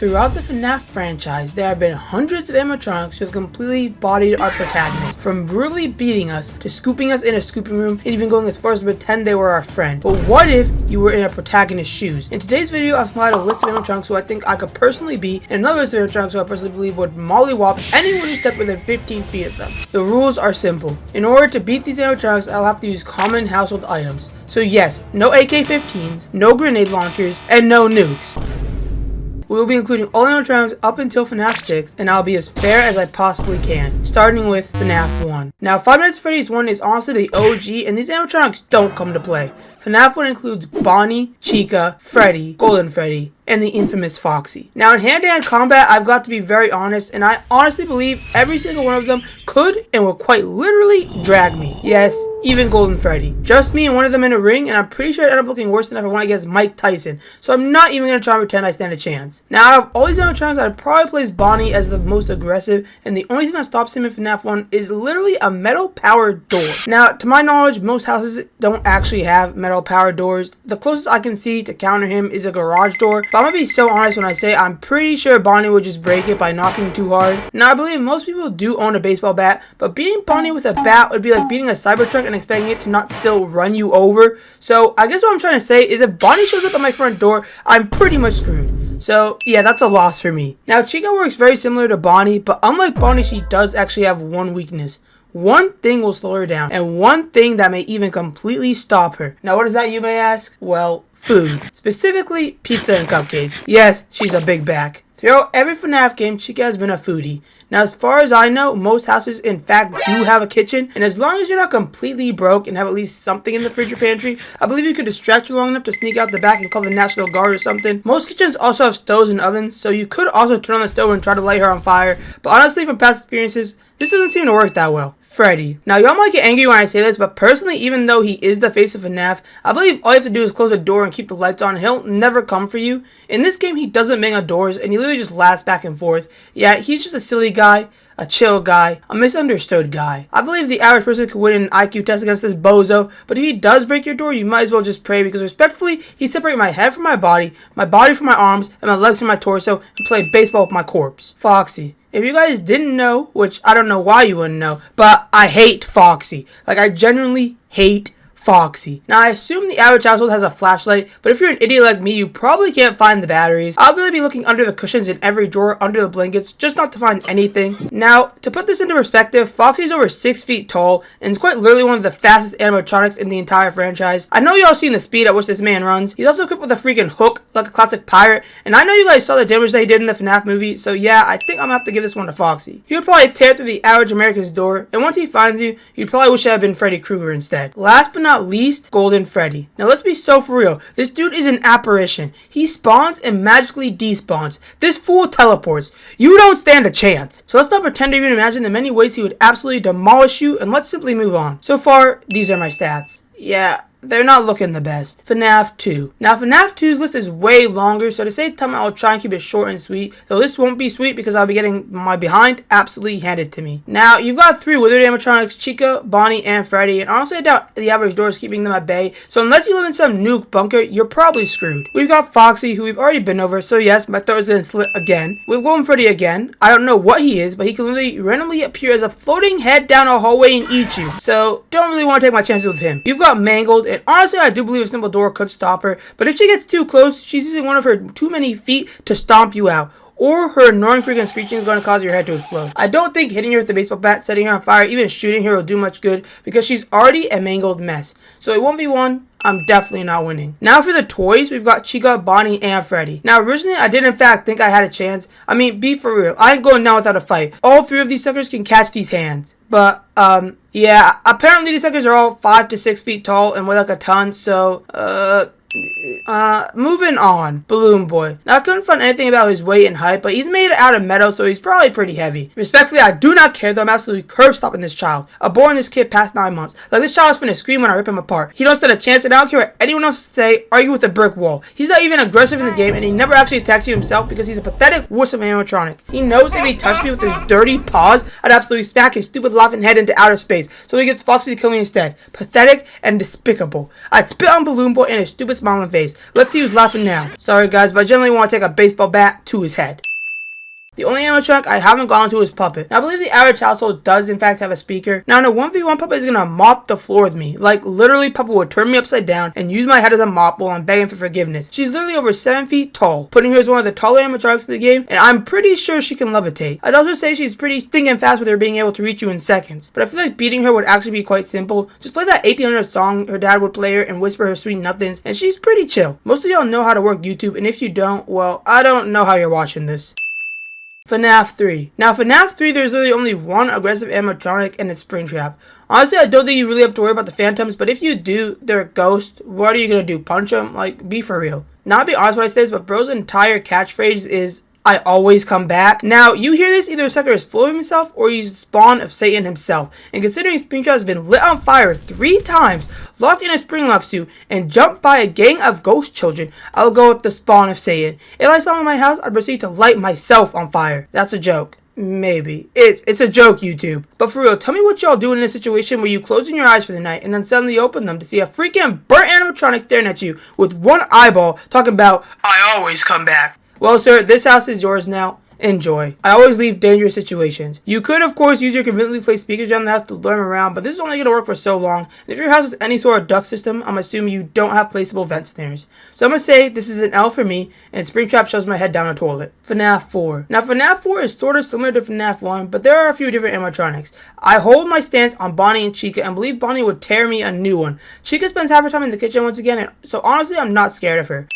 Throughout the FNaF franchise, there have been hundreds of animatronics who have completely bodied our protagonists, from brutally beating us, to scooping us in a scooping room, and even going as far as to pretend they were our friend. But what if you were in a protagonist's shoes? In today's video, I've compiled a list of animatronics who I think I could personally beat, and another list of animatronics who I personally believe would mollywop anyone who stepped within 15 feet of them. The rules are simple. In order to beat these animatronics, I'll have to use common household items. So yes, no AK-15s, no grenade launchers, and no nukes. We will be including all animatronics up until FNaF 6, and I'll be as fair as I possibly can, starting with FNaF 1. Now, Five Nights at Freddy's 1 is honestly the OG, and these animatronics don't come to play. FNaF 1 includes Bonnie, Chica, Freddy, Golden Freddy, and the infamous Foxy. Now, in hand-to-hand combat, I've got to be very honest, and I honestly believe every single one of them could and will quite literally drag me. Yes, even Golden Freddy. Just me and one of them in a ring, and I'm pretty sure I'd end up looking worse than if I went against Mike Tyson, so I'm not even going to try and pretend I stand a chance. Now, out of all these animatronics, I'd probably place Bonnie as the most aggressive, and the only thing that stops him in FNaF 1 is literally a metal-powered door. Now, to my knowledge, most houses don't actually have metal-powered doors. The closest I can see to counter him is a garage door, but I'm gonna be so honest when I say I'm pretty sure Bonnie would just break it by knocking too hard. Now, I believe most people do own a baseball bat, but beating Bonnie with a bat would be like beating a Cybertruck and expecting it to not still run you over. So I guess what I'm trying to say is if Bonnie shows up at my front door, I'm pretty much screwed. So yeah, that's a loss for me. Now, Chica works very similar to Bonnie, but unlike Bonnie, she does actually have one weakness. One thing will slow her down, and one thing that may even completely stop her. Now, what is that, you may ask? Well, food. Specifically, pizza and cupcakes. Yes, she's a big back. Throughout every FNaF game, Chica has been a foodie. Now, as far as I know, most houses in fact do have a kitchen, and as long as you're not completely broke and have at least something in the fridge or pantry, I believe you could distract her long enough to sneak out the back and call the National Guard or something. Most kitchens also have stoves and ovens, so you could also turn on the stove and try to light her on fire, but honestly, from past experiences, this doesn't seem to work that well. Freddy. Now, y'all might get angry when I say this, but personally, even though he is the face of FNaF, I believe all you have to do is close the door and keep the lights on, and he'll never come for you. In this game, he doesn't bang on doors, and he literally just laughs back and forth. Yeah, he's just a silly guy, a chill guy, a misunderstood guy. I believe the average person could win an IQ test against this bozo, but if he does break your door, you might as well just pray, because respectfully, he'd separate my head from my body from my arms, and my legs from my torso, and play baseball with my corpse. Foxy. If you guys didn't know, which I don't know why you wouldn't know, but I hate Foxy. Like, I genuinely hate Foxy. Now, I assume the average household has a flashlight, but if you're an idiot like me, you probably can't find the batteries. I'll literally be looking under the cushions in every drawer, under the blankets, just not to find anything. Now, to put this into perspective, Foxy's over 6 feet tall, and is quite literally one of the fastest animatronics in the entire franchise. I know y'all seen the speed at which this man runs. He's also equipped with a freaking hook, like a classic pirate, and I know you guys saw the damage that he did in the FNaF movie, so yeah, I think I'm gonna have to give this one to Foxy. He would probably tear through the average American's door, and once he finds you, you'd probably wish it had been Freddy Krueger instead. Last but not least, Golden Freddy. Now, let's be so for real. This dude is an apparition. He spawns and magically despawns. This fool teleports. You don't stand a chance. So let's not pretend to even imagine the many ways he would absolutely demolish you, and let's simply move on. So far, these are my stats. Yeah, they're not looking the best. FNaF 2. Now, FNaF 2's list is way longer, so to save time, I'll try and keep it short and sweet. Though this won't be sweet because I'll be getting my behind absolutely handed to me. Now, you've got 3 withered animatronics, Chica, Bonnie, and Freddy, and honestly, I doubt the average door is keeping them at bay, so unless you live in some nuke bunker, you're probably screwed. We've got Foxy, who we've already been over, so yes, my throat is gonna slit again. We've Golden Freddy again. I don't know what he is, but he can literally randomly appear as a floating head down a hallway and eat you, so don't really want to take my chances with him. You've got Mangled, and honestly, I do believe a simple door could stop her, but if she gets too close, she's using one of her too many feet to stomp you out, or her annoying freaking screeching is going to cause your head to explode. I don't think hitting her with the baseball bat, setting her on fire, even shooting her will do much good, because she's already a mangled mess. So at 1v1, I'm definitely not winning. Now for the toys, we've got Chica, Bonnie, and Freddy. Now originally, I did in fact think I had a chance. I mean, be for real, I ain't going down without a fight. All 3 of these suckers can catch these hands. But, yeah, apparently these suckers are all 5 to 6 feet tall and weigh like a ton, so, moving on. Balloon Boy. Now, I couldn't find anything about his weight and height, but he's made out of metal, so he's probably pretty heavy. Respectfully, I do not care, though I'm absolutely curb stopping this child. Aborting this kid past 9 months. Like, this child's finna scream when I rip him apart. He don't stand a chance, and I don't care what anyone else say, argue with a brick wall. He's not even aggressive in the game, and he never actually attacks you himself because he's a pathetic wuss of an animatronic. He knows if he touched me with his dirty paws, I'd absolutely smack his stupid laughing head into outer space, so he gets Foxy to kill me instead. Pathetic and despicable. I'd spit on Balloon Boy and his stupid smiling face. Let's see who's laughing now. Sorry guys, but I generally want to take a baseball bat to his head. The only animatronic I haven't gone to is Puppet. Now, I believe the average household does in fact have a speaker. Now in a 1v1, Puppet is gonna mop the floor with me. Like literally, Puppet would turn me upside down and use my head as a mop while I'm begging for forgiveness. She's literally over 7 feet tall, putting her as one of the taller animatronics in the game, and I'm pretty sure she can levitate. I'd also say she's pretty stinking fast with her being able to reach you in seconds. But I feel like beating her would actually be quite simple. Just play that 1800 song her dad would play her and whisper her sweet nothings, and she's pretty chill. Most of y'all know how to work YouTube, and if you don't, well, I don't know how you're watching this. FNaF 3. Now, FNaF 3, there's literally only one aggressive animatronic, and it's Springtrap. Honestly, I don't think you really have to worry about the phantoms, but if you do, they're a ghost. What are you gonna do? Punch them? Like, be for real. Now, I'll be honest when I say this, but bro's entire catchphrase is, "I always come back." Now, you hear this, either Sucker is full of himself or he's the spawn of Satan himself. And considering Springtrap has been lit on fire 3 times, locked in a springlock suit, and jumped by a gang of ghost children, I'll go with the spawn of Satan. If I saw him in my house, I'd proceed to light myself on fire. That's a joke. Maybe. It's a joke, YouTube. But for real, tell me what y'all doing in a situation where you closing your eyes for the night and then suddenly open them to see a freaking burnt animatronic staring at you with one eyeball talking about, "I always come back." Well, sir, this house is yours now. Enjoy. I always leave dangerous situations. You could, of course, use your conveniently placed speakers around the house to lure them around, but this is only going to work for so long. And if your house has any sort of duct system, I'm assuming you don't have placeable vent snares. So I'm going to say this is an L for me, and Springtrap shoves my head down a toilet. FNaF 4. Now, FNaF 4 is sort of similar to FNaF 1, but there are a few different animatronics. I hold my stance on Bonnie and Chica, and believe Bonnie would tear me a new one. Chica spends half her time in the kitchen once again, and so honestly, I'm not scared of her.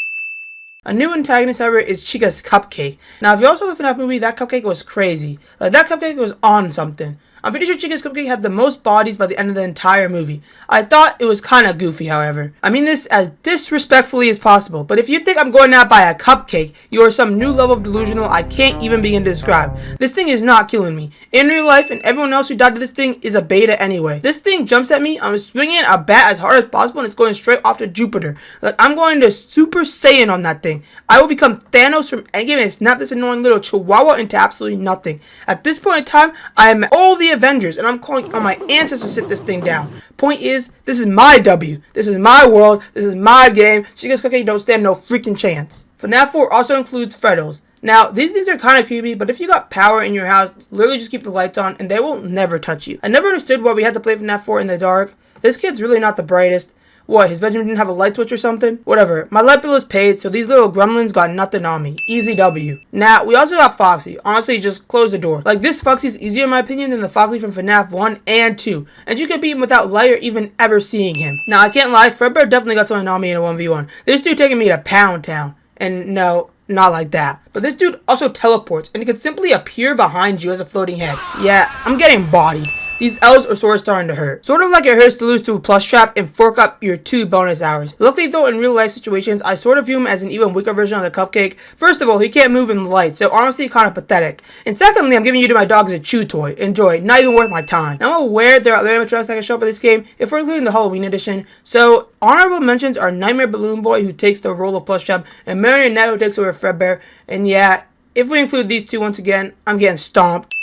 A new antagonist, however, is Chica's cupcake. Now, if you all saw the FNaF movie, that cupcake was crazy. Like, that cupcake was on something. I'm pretty sure Chica's cupcake had the most bodies by the end of the entire movie. I thought it was kind of goofy, however. I mean this as disrespectfully as possible, but if you think I'm going out by a cupcake, you are some new level of delusional I can't even begin to describe. This thing is not killing me. In real life, and everyone else who died to this thing is a beta anyway. This thing jumps at me, I'm swinging a bat as hard as possible, and it's going straight off to Jupiter. Like, I'm going to Super Saiyan on that thing. I will become Thanos from Endgame and snap this annoying little chihuahua into absolutely nothing. At this point in time, I am all the Avengers, and I'm calling on my ancestors to sit this thing down. Point is, this is my W. This is my world. This is my game. Chica's cupcake don't stand no freaking chance. FNaF 4 also includes Freddys. Now, these things are kind of creepy, but if you got power in your house, literally just keep the lights on, and they will never touch you. I never understood why we had to play FNaF 4 in the dark. This kid's really not the brightest. What, his bedroom didn't have a light switch or something? Whatever. My light bill is paid, so these little gremlins got nothing on me. Easy W. Now, we also have Foxy. Honestly, just close the door. Like, this Foxy is easier in my opinion than the Foxy from FNaF 1 and 2. And you can beat him without light or even ever seeing him. Now, I can't lie, Fredbear definitely got something on me in a 1v1. This dude taking me to Pound Town. And no, not like that. But this dude also teleports, and he can simply appear behind you as a floating head. Yeah, I'm getting bodied. These L's are sort of starting to hurt. Sort of like it hurts to lose to a plus trap and fork up your 2 bonus hours. Luckily though, in real life situations, I sort of view him as an even weaker version of the cupcake. First of all, he can't move in the light, so honestly kind of pathetic. And secondly, I'm giving you to my dog as a chew toy. Enjoy, not even worth my time. Now, I'm aware there are other animatronics that can show up in this game, if we're including the Halloween edition. So, honorable mentions are Nightmare Balloon Boy, who takes the role of plush trap, and Marionette, who takes over Fredbear. And yeah, if we include these 2 once again, I'm getting stomped.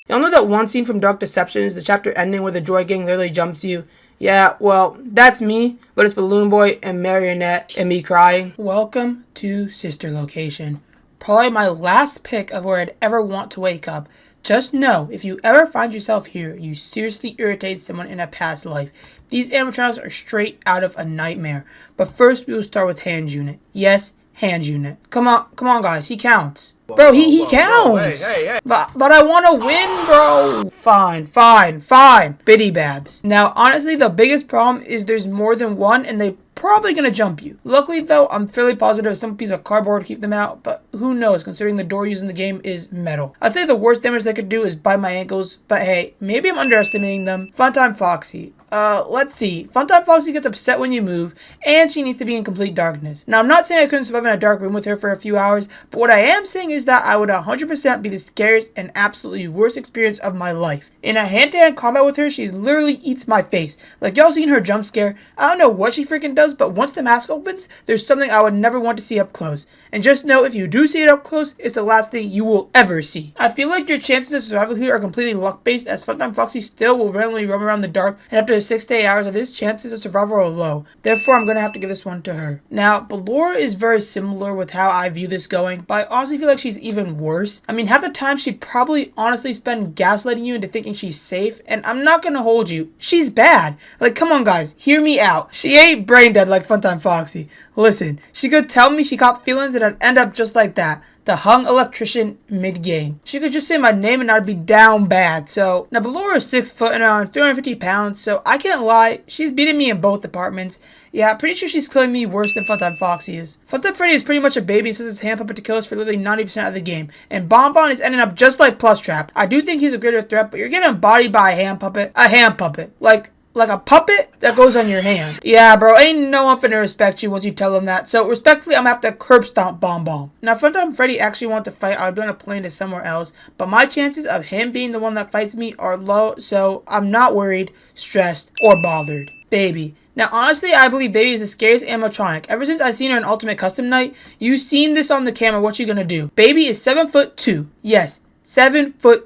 Y'all know that one scene from Dark Deceptions, the chapter ending where the Joy Gang literally jumps you? Yeah, well, that's me, but it's Balloon Boy and Marionette and me crying. Welcome to Sister Location. Probably my last pick of where I'd ever want to wake up. Just know, if you ever find yourself here, you seriously irritate someone in a past life. These animatronics are straight out of a nightmare. But first, we will start with Hands Unit. Yes, Hands Unit. Come on guys, he counts. Bro, he counts. Hey. But I want to win, bro. Fine. Biddy Babs. Now, honestly, the biggest problem is there's more than one, and they probably gonna jump you. Luckily though, I'm fairly positive some piece of cardboard to keep them out, but who knows considering the door used in the game is metal. I'd say the worst damage they could do is bite my ankles, but hey, maybe I'm underestimating them. Funtime Foxy. Let's see. Funtime Foxy gets upset when you move, and she needs to be in complete darkness. Now, I'm not saying I couldn't survive in a dark room with her for a few hours, but what I am saying is that I would 100% be the scariest and absolutely worst experience of my life. In a hand-to-hand combat with her, she literally eats my face. Like, y'all seen her jump scare? I don't know what she freaking does, but once the mask opens, there's something I would never want to see up close. And just know, if you do see it up close, it's the last thing you will ever see. I feel like your chances of survival here are completely luck-based, as Funtime Foxy still will randomly roam around the dark and have to there's 6 to 8 hours and his chances of survival are low. Therefore, I'm going to have to give this one to her. Now, Ballora is very similar with how I view this going, but I honestly feel like she's even worse. I mean, half the time she'd probably honestly spend gaslighting you into thinking she's safe, and I'm not going to hold you. She's bad. Like, come on guys, hear me out. She ain't brain dead like Funtime Foxy. Listen, she could tell me she caught feelings and I'd end up just like that. The hung electrician mid-game. She could just say my name and I'd be down bad. So, now Ballora is 6 foot and around 350 pounds, so I can't lie, she's beating me in both departments. Yeah, pretty sure she's killing me worse than Funtime Foxy is. Funtime Freddy is pretty much a baby since his hand puppet to kill us for literally 90% of the game. And Bonbon is ending up just like Plushtrap. I do think he's a greater threat, but you're getting bodied by a hand puppet. A hand puppet. Like a puppet that goes on your hand. Yeah, bro, ain't no one finna respect you once you tell them that. So, respectfully, I'm gonna have to curb stomp Bonbon. Now, if Funtime Freddy actually wanted to fight, I would be on a plane to somewhere else. But my chances of him being the one that fights me are low, so I'm not worried, stressed, or bothered. Baby. Now, honestly, I believe Baby is the scariest animatronic. Ever since I seen her in Ultimate Custom Night, you've seen this on the camera, what you gonna do. Baby is 7'2". Yes, 7'2".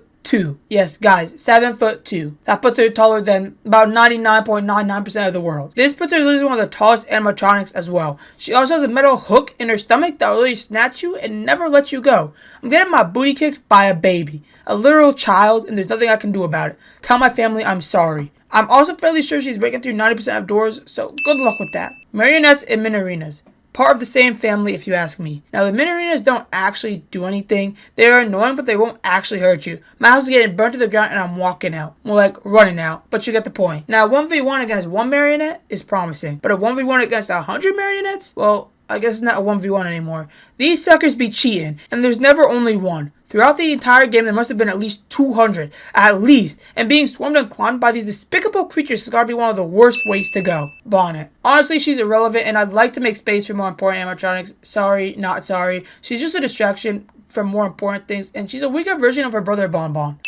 Yes, guys, 7'2". That puts her taller than about 99.99% of the world. This puts her literally one of the tallest animatronics as well. She also has a metal hook in her stomach that will really snatch you and never let you go. I'm getting my booty kicked by a baby, a literal child, and there's nothing I can do about it. Tell my family I'm sorry. I'm also fairly sure she's breaking through 90% of doors, so good luck with that. Marionettes and Minarinas. Part of the same family if you ask me. Now the Minarinas don't actually do anything. They are annoying but they won't actually hurt you. My house is getting burnt to the ground and I'm walking out. More like running out, but you get the point. Now 1v1 against one marionette is promising. But a 1v1 against 100 marionettes? Well, I guess it's not a 1v1 anymore. These suckers be cheating and there's never only one. Throughout the entire game, there must have been at least 200. At least. And being swarmed and climbed by these despicable creatures has got to be one of the worst ways to go. Bonnet. Honestly, she's irrelevant, and I'd like to make space for more important animatronics. Sorry, not sorry. She's just a distraction from more important things, and she's a weaker version of her brother Bonbon.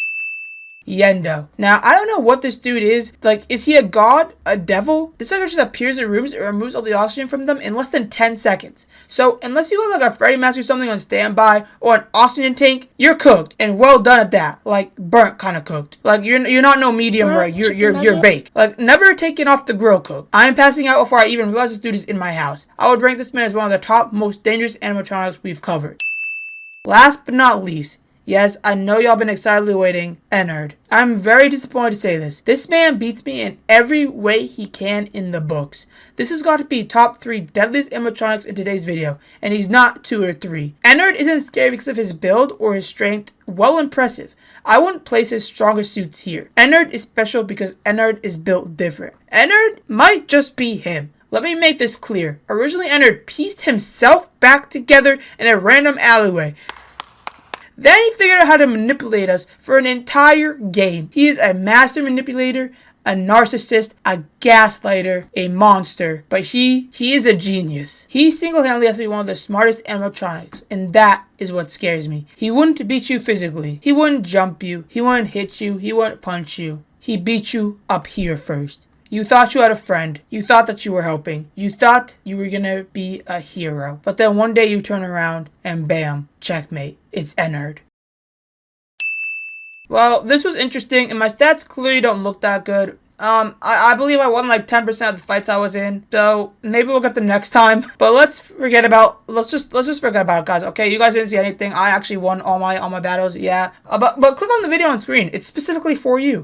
Yendo. Now, I don't know what this dude is. Like, is he a god? A devil? This sucker just appears in rooms and removes all the oxygen from them in less than 10 seconds. So, unless you got like a Freddy mask or something on standby, or an oxygen tank, you're cooked. And well done at that. Like, burnt kind of cooked. Like, you're not no medium rare. You're baked. Like, never taken off the grill cook. I am passing out before I even realize this dude is in my house. I would rank this man as one of the top most dangerous animatronics we've covered. Last but not least, yes, I know y'all been excitedly waiting, Ennard. I'm very disappointed to say this. This man beats me in every way he can in the books. This has got to be top 3 deadliest animatronics in today's video, and he's not 2 or 3. Ennard isn't scary because of his build or his strength. Well, impressive. I wouldn't place his strongest suits here. Ennard is special because Ennard is built different. Ennard might just be him. Let me make this clear. Originally, Ennard pieced himself back together in a random alleyway. Then he figured out how to manipulate us for an entire game. He is a master manipulator, a narcissist, a gaslighter, a monster. But he is a genius. He single-handedly has to be one of the smartest animatronics, and that is what scares me. He wouldn't beat you physically. He wouldn't jump you. He wouldn't hit you. He wouldn't punch you. He beat you up here first. You thought you had a friend. You thought that you were helping. You thought you were gonna be a hero. But then one day you turn around and bam, checkmate. It's Ennard. Well, this was interesting and my stats clearly don't look that good. I believe I won like 10% of the fights I was in, so maybe we'll get them next time. But let's just forget about it, guys. Okay, you guys didn't see anything. I actually won all my battles, yeah. But click on the video on screen. It's specifically for you.